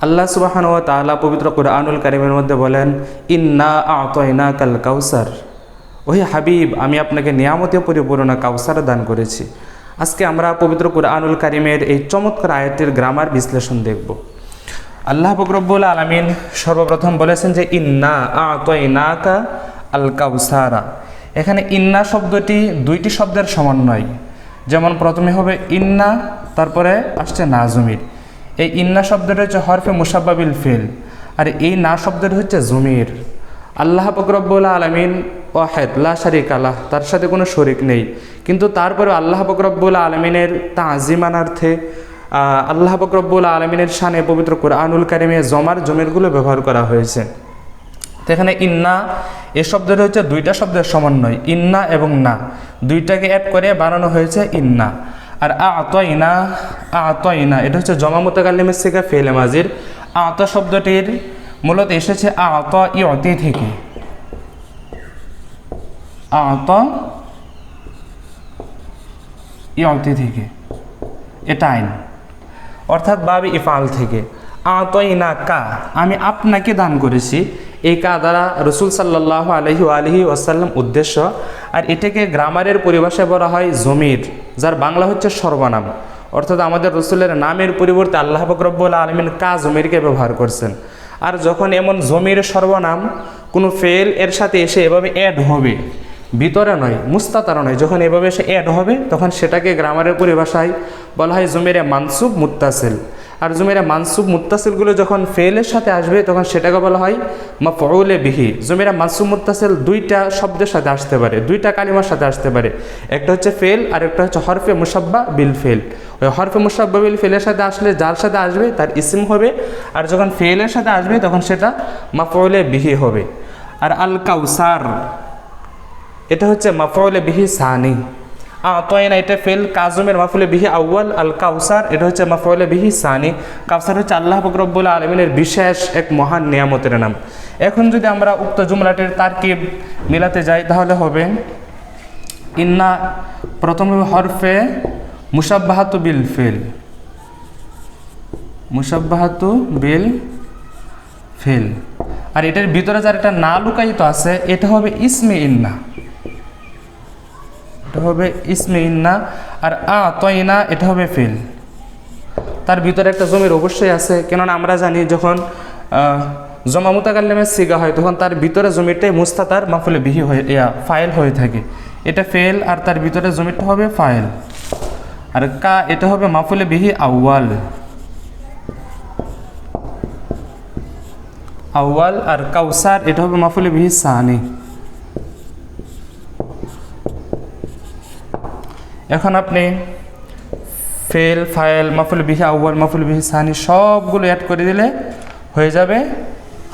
আল্লাহ সুবহানাহু ওয়া তাআলা পবিত্র কুরআনুল কারীমের মধ্যে বলেন, ইন্না আ'তাইনাকাল কাউসার, ওহে হাবিব, আমি আপনাকে নিয়ামতে পরিপূর্ণ কাউসার দান করেছি। আজকে আমরা পবিত্র কুরআনুল কারীমের এই চমৎকার আয়াতের গ্রামার বিশ্লেষণ দেখব। আল্লাহ পাক রব্বুল আলামিন সর্বপ্রথম বলেছেন যে ইন্না আ'তাইনাকা আল কাউসারা। এখানে ইন্না শব্দটি দুইটি শব্দের সমন্বয়। যেমন প্রথমে হবে ইন্না, তারপরে আসছে না জমির। এই ইন্না শব্দটি হচ্ছে হরফে মুসাব্বা বিল ফিল, আর এই না শব্দটি হচ্ছে জমির। আল্লাহ পাক রব্বুল আলামিন ওয়াহিদ লা শারীকা লাহ, তার সাথে কোনো শরীক নেই, কিন্তু তারপরে আল্লাহ পাক রব্বুল আলামিনের তাজিমানার্থে আল্লাহ পাক রব্বুল আলামিনের শানে পবিত্র কুরআনুল কারীমে জমিরগুলো ব্যবহার করা হয়েছে। তো এখানে ইন্না এ শব্দটি হচ্ছে দুইটা শব্দের সমন্বয়, ইন্না এবং না, দুইটাকে অ্যাড করে বানানো হয়েছে ইন্না। আর আ'তাইনা এটা হচ্ছে জমা মুতাকাল্লিমের সিগা ফি'লে মাজির। আ'তা শব্দটির মূলত এসেছে আ'তা ইউতি থেকে, আ'তা ইউতি থেকে, এটা আইন, অর্থাৎ বাবে ইফআল থেকে। আ'তাইনাকা, আমি আপনাকে দান করেছি, এই কা দ্বারা রাসূল সাল্লাল্লাহু আলাইহি ওয়াসাল্লাম উদ্দেশ্য। আর এটাকে গ্রামারের পরিভাষায় বলা হয় জমির, যার বাংলা হচ্ছে সর্বনাম। অর্থাৎ আমাদের রাসূলের নামের পরিবর্তে আল্লাহ পাক রব্বুল আলামিন কা জমিরকে ব্যবহার করছেন। আর যখন এমন জমির সর্বনাম কোনো ফেল এর সাথে এসে এভাবে অ্যাড হবে, ভিতরে নয়, মুস্তাতারা নয়, যখন এভাবে এসে অ্যাড হবে তখন সেটাকে গ্রামারের পরিভাষায় বলা হয় জমিরে মানসুব মুত্তাসিল। আর জমিরে মানসুব মুত্তাসিলগুলো যখন ফেলের সাথে আসবে তখন সেটাকে বলা হয় মাফউলে বিহি। জমিরে মানসুব মুত্তাসিল দুইটা শব্দের সাথে আসতে পারে, দুইটা কালিমার সাথে আসতে পারে, একটা হচ্ছে ফেল আর একটা হচ্ছে হরফে মুসাব্বা বিল ফেল। ওই হরফে মুসাব্বা বিল ফেলের সাথে আসলে যার সাথে আসবে তার ইসম হবে, আর যখন ফেলের সাথে আসবে তখন সেটা মাফউলে বিহি হবে। আর আল কাউসার এটা হচ্ছে মাফউলে বিহি সানি। আ'তাইনা এটা ফেল, কাজমের মাফউলে বিহি আউয়াল, আল কাউসার এটা হচ্ছে মাফউলে বিহি সানি। কাউসার হচ্ছে আল্লাহ পাক রব্বুল আলামিনের বিশেষ এক মহান নিয়ামতের নাম। এখন যদি আমরা উক্ত জুমলাটির তারকিব মিলাতে যাই তাহলে হবে ইন্না প্রথমে হরফে মুসাব্বাহাতু বিল ফিল, মুসাব্বাহাতু বিল ফিল। আর এটার ভিতরে যার একটা না লুকায়িত আছে এটা হবে ইসমে ইন্না, এটা হবে ইসমে ইন্না। আর আ'তাইনা এটা হবে ফিল, তার ভিতরে একটা জমির অবশ্যই আছে, কেননা আমরা জানি যখন জমা মুতাকাল্লিমের সিগা হয় তখন তার ভিতরে জমিরটাই মুস্তাতার মাফউলে বিহি হয়ে ফাইল হয়ে থাকে। এটা ফেল আর তার ভিতরে জমিরটা হবে ফাইল। আর কা এটা হবে মাফউলে বিহি আউয়াল, আউয়াল। আর কাউসার এটা হবে মাফউলে বিহি সানি। এখন আপনি ফেল, ফাইল, মাফউল বিহি আউয়াল, মাফউল বিহি সানি সবগুলো অ্যাড করে দিলে হয়ে যাবে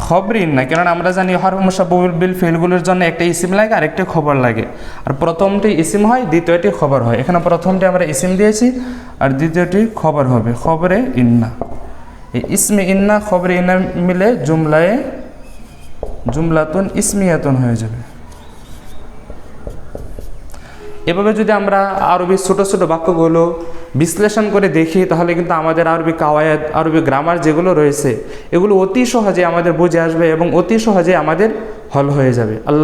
খবরে ইন্না। কেননা আমরা জানি হরফ মুসাব্বা বিল ফেলগুলোর জন্য একটা ইসিম লাগে আর একটা খবর লাগে। আর প্রথমটি ইসিম হয়, দ্বিতীয়টি খবর হয়। এখানে প্রথমটি আমরা ইসিম দিয়েছি আর দ্বিতীয়টি খবর হবে, খবরে ইন্না। এই ইসমে ইন্না খবরে ইন্না মিলে জুমলাতুন ইসমিয়াতুন হয়ে যাবে। এভাবে যদি আমরা আরবি ছোটো ছোটো বাক্যগুলো বিশ্লেষণ করে দেখি তাহলে কিন্তু আমাদের আরবি কাওয়ায়েদ, আরবি গ্রামার যেগুলো রয়েছে এগুলো অতি সহজে আমাদের বুঝে আসবে এবং অতি সহজে আমাদের হল হয়ে যাবে। আল্লাহ